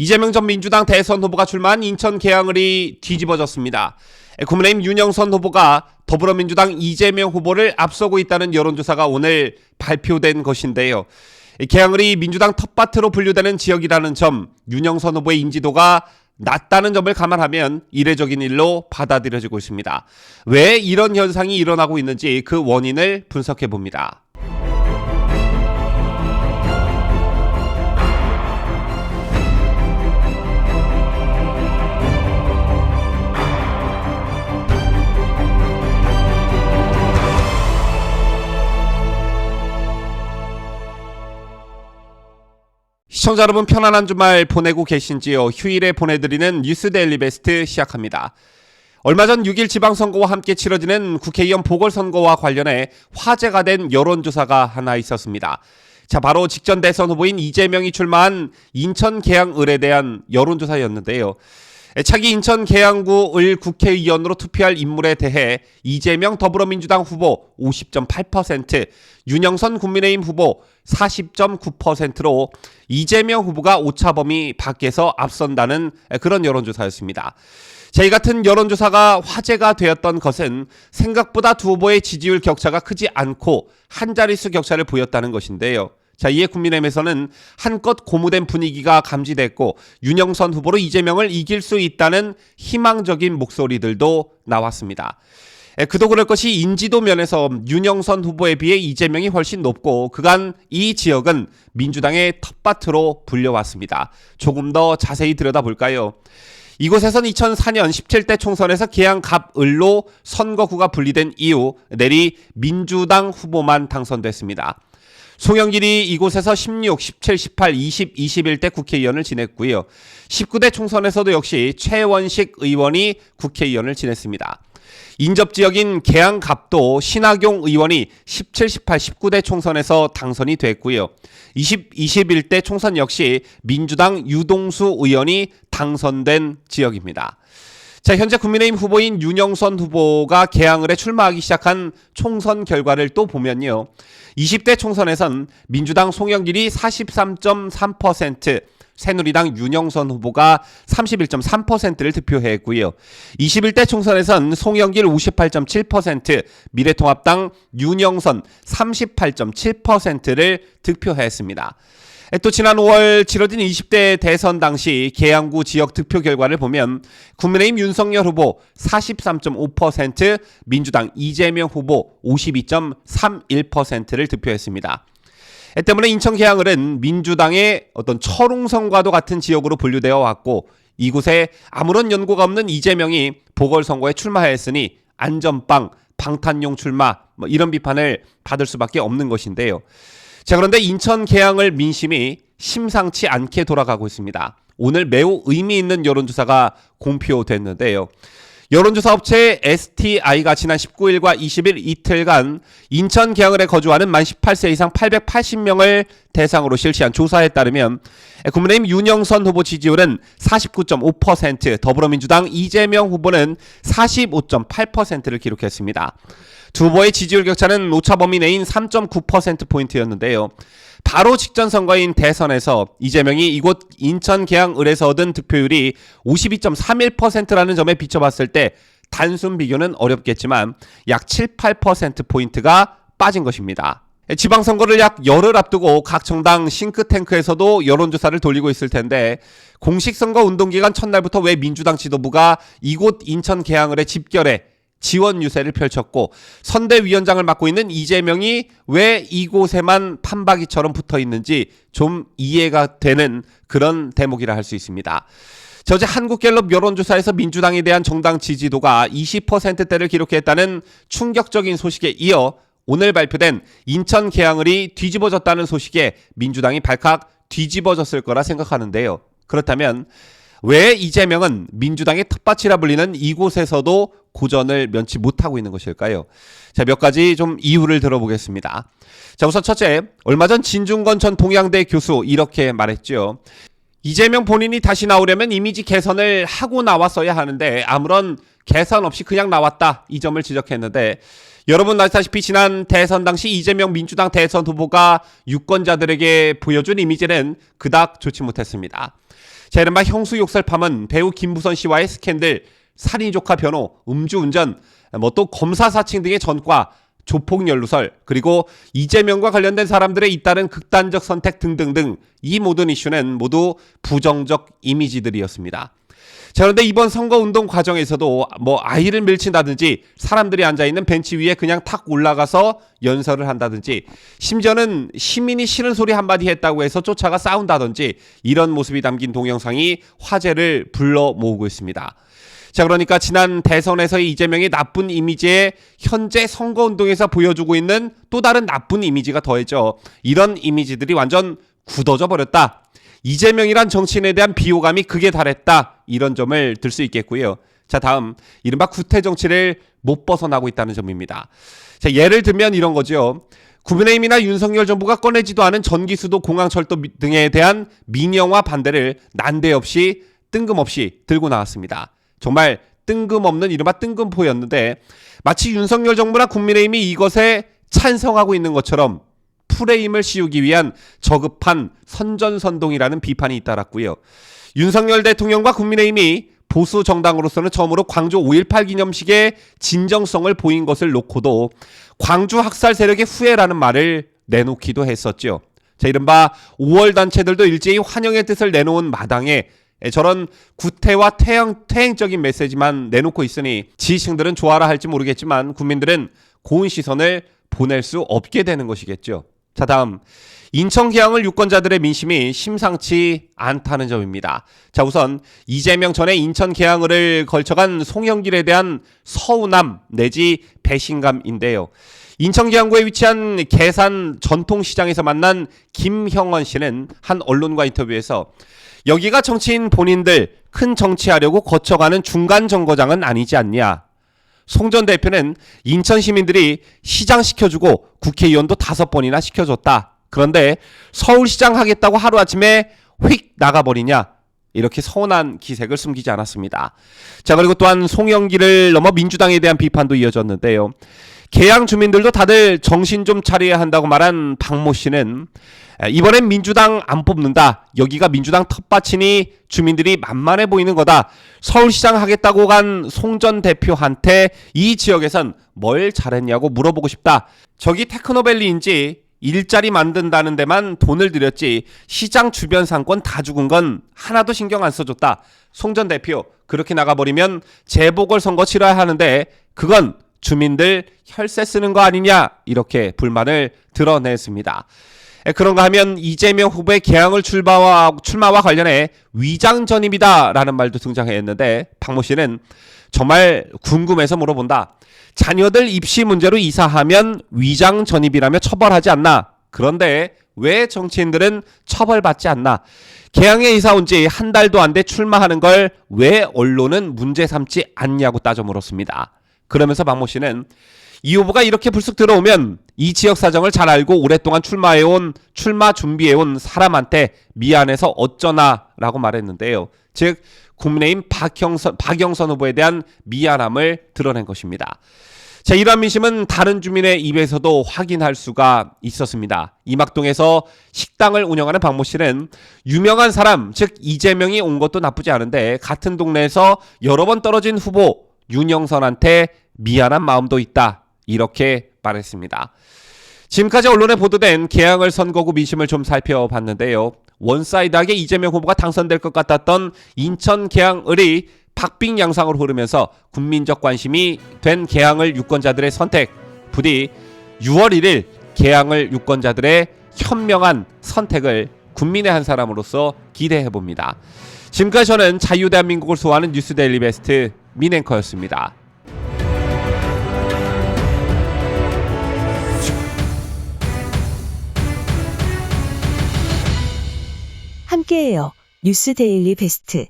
이재명 전 민주당 대선 후보가 출마한 인천 계양을이 뒤집어졌습니다. 국민의힘 윤영선 후보가 더불어민주당 이재명 후보를 앞서고 있다는 여론조사가 오늘 발표된 것인데요. 계양을이 민주당 텃밭으로 분류되는 지역이라는 점, 윤영선 후보의 인지도가 낮다는 점을 감안하면 이례적인 일로 받아들여지고 있습니다. 왜 이런 현상이 일어나고 있는지 그 원인을 분석해 봅니다. 시청자 여러분, 편안한 주말 보내고 계신지요? 휴일에 보내드리는 뉴스 데일리 베스트 시작합니다. 얼마 전 6일 지방선거와 함께 치러지는 국회의원 보궐선거와 관련해 화제가 된 여론조사가 하나 있었습니다. 자, 바로 직전 대선 후보인 이재명이 출마한 인천 계양을에 대한 여론조사였는데요. 차기 인천 계양구 을 국회의원으로 투표할 인물에 대해 이재명 더불어민주당 후보 50.8%, 윤영선 국민의힘 후보 40.9%로 이재명 후보가 오차범위 밖에서 앞선다는 그런 여론조사였습니다. 자, 이 같은 여론조사가 화제가 되었던 것은 생각보다 두 후보의 지지율 격차가 크지 않고 한 자릿수 격차를 보였다는 것인데요. 자, 이에 국민의힘에서는 한껏 고무된 분위기가 감지됐고 윤영선 후보로 이재명을 이길 수 있다는 희망적인 목소리들도 나왔습니다. 그도 그럴 것이 인지도 면에서 윤영선 후보에 비해 이재명이 훨씬 높고 그간 이 지역은 민주당의 텃밭으로 불려왔습니다. 조금 더 자세히 들여다볼까요? 이곳에선 2004년 17대 총선에서 계양갑을로 선거구가 분리된 이후 내리 민주당 후보만 당선됐습니다. 송영길이 이곳에서 16, 17, 18, 20, 21대 국회의원을 지냈고요. 19대 총선에서도 역시 최원식 의원이 국회의원을 지냈습니다. 인접지역인 계양갑도 신하경 의원이 17, 18, 19대 총선에서 당선이 됐고요. 20, 21대 총선 역시 민주당 유동수 의원이 당선된 지역입니다. 자, 현재 국민의힘 후보인 윤영선 후보가 계양을에 출마하기 시작한 총선 결과를 또 보면요. 20대 총선에선 민주당 송영길이 43.3%, 새누리당 윤영선 후보가 31.3%를 득표했고요. 21대 총선에선 송영길 58.7%, 미래통합당 윤영선 38.7%를 득표했습니다. 또 지난 5월 치러진 20대 대선 당시 계양구 지역 득표 결과를 보면 국민의힘 윤석열 후보 43.5%, 민주당 이재명 후보 52.31%를 득표했습니다. 때문에 인천 계양을은 민주당의 어떤 철옹성과도 같은 지역으로 분류되어 왔고 이곳에 아무런 연고가 없는 이재명이 보궐선거에 출마했으니 안전빵, 방탄용 출마 이런 비판을 받을 수밖에 없는 것인데요. 자, 그런데 인천 계양을 민심이 심상치 않게 돌아가고 있습니다. 오늘 매우 의미 있는 여론조사가 공표됐는데요. 여론조사 업체 STI가 지난 19일과 20일 이틀간 인천 계양을에 거주하는 만 18세 이상 880명을 대상으로 실시한 조사에 따르면 국민의힘 윤영선 후보 지지율은 49.5%, 더불어민주당 이재명 후보는 45.8%를 기록했습니다. 두 후보의 지지율 격차는 오차범위 내인 3.9%포인트였는데요. 바로 직전 선거인 대선에서 이재명이 이곳 인천 계양을에서 얻은 득표율이 52.31%라는 점에 비춰봤을 때 단순 비교는 어렵겠지만 약 7, 8%포인트가 빠진 것입니다. 지방선거를 약 열흘 앞두고 각 정당 싱크탱크에서도 여론조사를 돌리고 있을 텐데 공식 선거 운동기간 첫날부터 왜 민주당 지도부가 이곳 인천 계양을에 집결해 지원 유세를 펼쳤고 선대위원장을 맡고 있는 이재명이 왜 이곳에만 판박이처럼 붙어 있는지 좀 이해가 되는 그런 대목이라 할 수 있습니다. 어제 한국갤럽 여론조사에서 민주당에 대한 정당 지지도가 20%대를 기록했다는 충격적인 소식에 이어 오늘 발표된 인천 계양을이 뒤집어졌다는 소식에 민주당이 발칵 뒤집어졌을 거라 생각하는데요. 그렇다면 왜 이재명은 민주당의 텃밭이라 불리는 이곳에서도 고전을 면치 못하고 있는 것일까요? 자, 몇 가지 좀 이유를 들어보겠습니다. 자, 우선 첫째, 얼마 전 진중권 전 동양대 교수 이렇게 말했죠. 이재명 본인이 다시 나오려면 이미지 개선을 하고 나왔어야 하는데 아무런 개선 없이 그냥 나왔다, 이 점을 지적했는데 여러분 아시다시피 지난 대선 당시 이재명 민주당 대선 후보가 유권자들에게 보여준 이미지는 그닥 좋지 못했습니다. 자, 이른바 형수 욕설파문, 배우 김부선 씨와의 스캔들, 살인 조카 변호, 음주운전, 또 검사 사칭 등의 전과, 조폭 연루설, 그리고 이재명과 관련된 사람들의 잇따른 극단적 선택 등등등 이 모든 이슈는 모두 부정적 이미지들이었습니다. 자, 그런데 이번 선거운동 과정에서도 아이를 밀친다든지 사람들이 앉아있는 벤치 위에 그냥 탁 올라가서 연설을 한다든지 심지어는 시민이 싫은 소리 한마디 했다고 해서 쫓아가 싸운다든지 이런 모습이 담긴 동영상이 화제를 불러 모으고 있습니다. 자, 그러니까 지난 대선에서의 이재명의 나쁜 이미지에 현재 선거운동에서 보여주고 있는 또 다른 나쁜 이미지가 더해져 이런 이미지들이 완전 굳어져 버렸다. 이재명이란 정치인에 대한 비호감이 극에 달했다. 이런 점을 들 수 있겠고요. 자, 다음 이른바 구태 정치를 못 벗어나고 있다는 점입니다. 자, 예를 들면 이런 거죠. 국민의힘이나 윤석열 정부가 꺼내지도 않은 전기수도 공항철도 등에 대한 민영화 반대를 난데없이 뜬금없이 들고 나왔습니다. 정말 뜬금없는 이른바 뜬금포였는데 마치 윤석열 정부나 국민의힘이 이것에 찬성하고 있는 것처럼 프레임을 씌우기 위한 저급한 선전선동이라는 비판이 잇따랐고요. 윤석열 대통령과 국민의힘이 보수 정당으로서는 처음으로 광주 5.18 기념식의 진정성을 보인 것을 놓고도 광주 학살 세력의 후예라는 말을 내놓기도 했었죠. 자, 이른바 5월 단체들도 일제히 환영의 뜻을 내놓은 마당에 저런 구태와 퇴행적인 메시지만 내놓고 있으니 지지층들은 좋아라 할지 모르겠지만 국민들은 고운 시선을 보낼 수 없게 되는 것이겠죠. 자, 다음 인천 계양을 유권자들의 민심이 심상치 않다는 점입니다. 자, 우선 이재명 전에 인천 계양을을 걸쳐간 송영길에 대한 서운함 내지 배신감인데요. 인천 계양구에 위치한 계산 전통시장에서 만난 김형원 씨는 한 언론과 인터뷰에서 여기가 정치인 본인들 큰 정치하려고 거쳐가는 중간 정거장은 아니지 않냐. 송 전 대표는 인천 시민들이 시장 시켜주고 국회의원도 5번이나 시켜줬다. 그런데 서울시장 하겠다고 하루아침에 휙 나가버리냐. 이렇게 서운한 기색을 숨기지 않았습니다. 자, 그리고 또한 송영길을 넘어 민주당에 대한 비판도 이어졌는데요. 계양 주민들도 다들 정신 좀 차려야 한다고 말한 박모 씨는 이번엔 민주당 안 뽑는다. 여기가 민주당 텃밭이니 주민들이 만만해 보이는 거다. 서울시장 하겠다고 간 송 전 대표한테 이 지역에선 뭘 잘했냐고 물어보고 싶다. 저기 테크노밸리인지 일자리 만든다는 데만 돈을 들였지 시장 주변 상권 다 죽은 건 하나도 신경 안 써줬다. 송 전 대표 그렇게 나가버리면 재보궐선거 치러야 하는데 그건 주민들 혈세 쓰는 거 아니냐 이렇게 불만을 드러냈습니다. 그런가 하면 이재명 후보의 계양을 출마와 관련해 위장 전입이다라는 말도 등장했는데 박모 씨는 정말 궁금해서 물어본다. 자녀들 입시 문제로 이사하면 위장 전입이라며 처벌하지 않나? 그런데 왜 정치인들은 처벌받지 않나? 계양에 이사 온 지 한 달도 안 돼 출마하는 걸 왜 언론은 문제 삼지 않냐고 따져 물었습니다. 그러면서 박모 씨는 이 후보가 이렇게 불쑥 들어오면 이 지역 사정을 잘 알고 오랫동안 출마 준비해온 사람한테 미안해서 어쩌나라고 말했는데요. 즉 국민의힘 박영선 후보에 대한 미안함을 드러낸 것입니다. 자, 이러한 민심은 다른 주민의 입에서도 확인할 수가 있었습니다. 이막동에서 식당을 운영하는 박모 씨는 유명한 사람, 즉 이재명이 온 것도 나쁘지 않은데 같은 동네에서 여러 번 떨어진 후보 윤영선한테 미안한 마음도 있다. 이렇게 말했습니다. 지금까지 언론에 보도된 계양을 선거구 민심을 좀 살펴봤는데요. 원사이드하게 이재명 후보가 당선될 것 같았던 인천 계양을이 박빙 양상으로 흐르면서 국민적 관심이 된 계양을 유권자들의 선택, 부디 6월 1일 계양을 유권자들의 현명한 선택을 국민의 한 사람으로서 기대해봅니다. 지금까지 저는 자유대한민국을 소화하는 뉴스데일리 베스트 민앵커였습니다. 함께해요. 뉴스데일리 베스트.